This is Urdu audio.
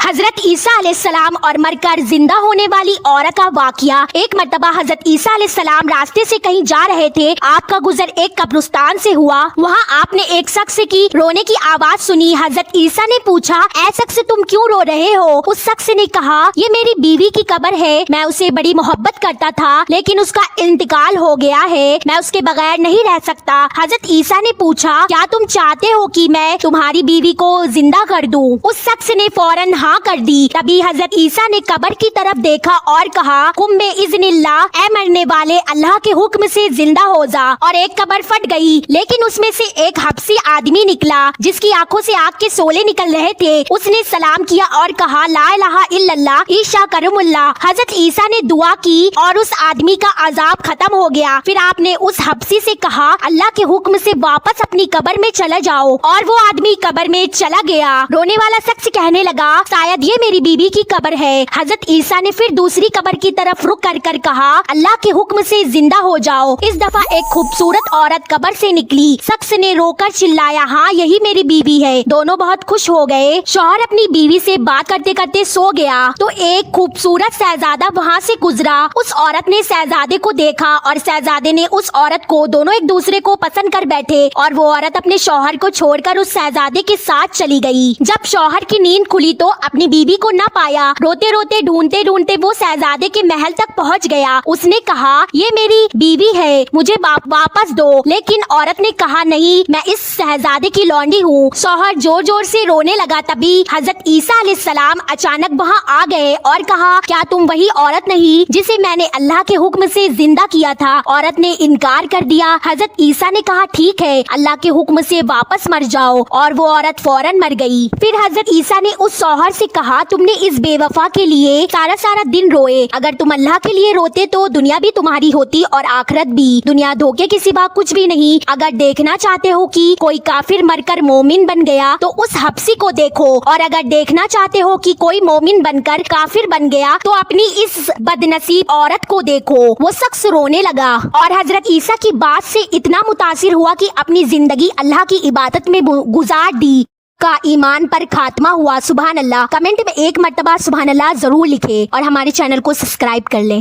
حضرت عیسیٰ علیہ السلام اور مر کر زندہ ہونے والی عورت کا واقعہ۔ ایک مرتبہ حضرت عیسیٰ علیہ السلام راستے سے کہیں جا رہے تھے۔ آپ کا گزر ایک قبرستان سے ہوا۔ وہاں آپ نے ایک شخص کی رونے کی آواز سنی۔ حضرت عیسیٰ نے پوچھا، اے شخص تم کیوں رو رہے ہو؟ اس شخص نے کہا، یہ میری بیوی کی قبر ہے، میں اسے بڑی محبت کرتا تھا لیکن اس کا انتقال ہو گیا ہے، میں اس کے بغیر نہیں رہ سکتا۔ حضرت عیسیٰ نے پوچھا، کیا تم چاہتے ہو کہ میں تمہاری بیوی کو زندہ کر دوں؟ اس شخص نے فوراً ہاں کر دی۔ تبھی حضرت عیسیٰ نے قبر کی طرف دیکھا اور کہا، قم بِإِذْنِ اللہ، اے مرنے والے، اللہ کے حکم سے زندہ ہو جا۔ اور ایک قبر پھٹ گئی، لیکن اس میں سے ایک حبشی آدمی نکلا جس کی آنکھوں سے آگ کے شعلے نکل رہے تھے۔ اس نے سلام کیا اور کہا، لا الہ الا اللہ، عیسیٰ کرم اللہ۔ حضرت عیسیٰ نے دعا کی اور اس آدمی کا عذاب ختم ہو گیا۔ پھر آپ نے اس حبشی سے کہا، اللہ کے حکم سے واپس اپنی قبر میں چلا جاؤ، اور وہ آدمی قبر میں چلا گیا۔ رونے والا شخص کہنے لگا، شاید یہ میری بیوی کی قبر ہے۔ حضرت عیسیٰ نے پھر دوسری قبر کی طرف رخ کر کر کہا، اللہ کے حکم سے زندہ ہو جاؤ۔ اس دفعہ ایک خوبصورت عورت قبر سے نکلی۔ شخص نے رو کر چلایا، ہاں یہی میری بیوی ہے۔ دونوں بہت خوش ہو گئے۔ شوہر اپنی بیوی سے بات کرتے کرتے سو گیا تو ایک خوبصورت شہزادہ وہاں سے گزرا۔ اس عورت نے شہزادے کو دیکھا اور شہزادے نے اس عورت کو، دونوں ایک دوسرے کو پسند کر بیٹھے، اور وہ عورت اپنے شوہر کو چھوڑ کر اس شہزادے کے ساتھ چلی گئی۔ جب شوہر کی نیند کھلی تو اپنی بیوی کو نہ پایا۔ روتے روتے ڈھونڈتے ڈھونڈتے وہ شہزادے کے محل تک پہنچ گیا۔ اس نے کہا، یہ میری بیوی ہے، مجھے واپس دو۔ لیکن عورت نے کہا، نہیں، میں اس شہزادے کی لونڈی ہوں۔ شوہر زور زور سے رونے لگا۔ تبھی حضرت عیسیٰ علیہ السلام اچانک وہاں آ گئے اور کہا، کیا تم وہی عورت نہیں جسے میں نے اللہ کے حکم سے زندہ کیا تھا؟ عورت نے انکار کر دیا۔ حضرت عیسیٰ نے کہا، ٹھیک ہے، اللہ کے حکم سے واپس مر جاؤ، اور وہ عورت فوراً مر گئی۔ پھر حضرت عیسیٰ نے اس شوہر سے کہا، تم نے اس بے وفا کے لیے سارا دن روئے، اگر تم اللہ کے لیے روتے تو دنیا بھی تمہاری ہوتی اور آخرت بھی۔ دنیا دھوکے کے سوا کچھ بھی نہیں۔ اگر دیکھنا چاہتے ہو کہ کوئی کافر مر کر مومن بن گیا تو اس حبشی کو دیکھو، اور اگر دیکھنا چاہتے ہو کہ کوئی مومن بن کر کافر بن گیا تو اپنی اس بدنصیب عورت کو دیکھو۔ وہ شخص رونے لگا اور حضرت عیسیٰ کی بات سے اتنا متاثر ہوا کہ اپنی زندگی اللہ کی عبادت میں گزار دی۔ کا ایمان پر خاتمہ ہوا۔ سبحان اللہ۔ کمنٹ میں ایک مرتبہ سبحان اللہ ضرور لکھیں اور ہمارے چینل کو سبسکرائب کر لیں۔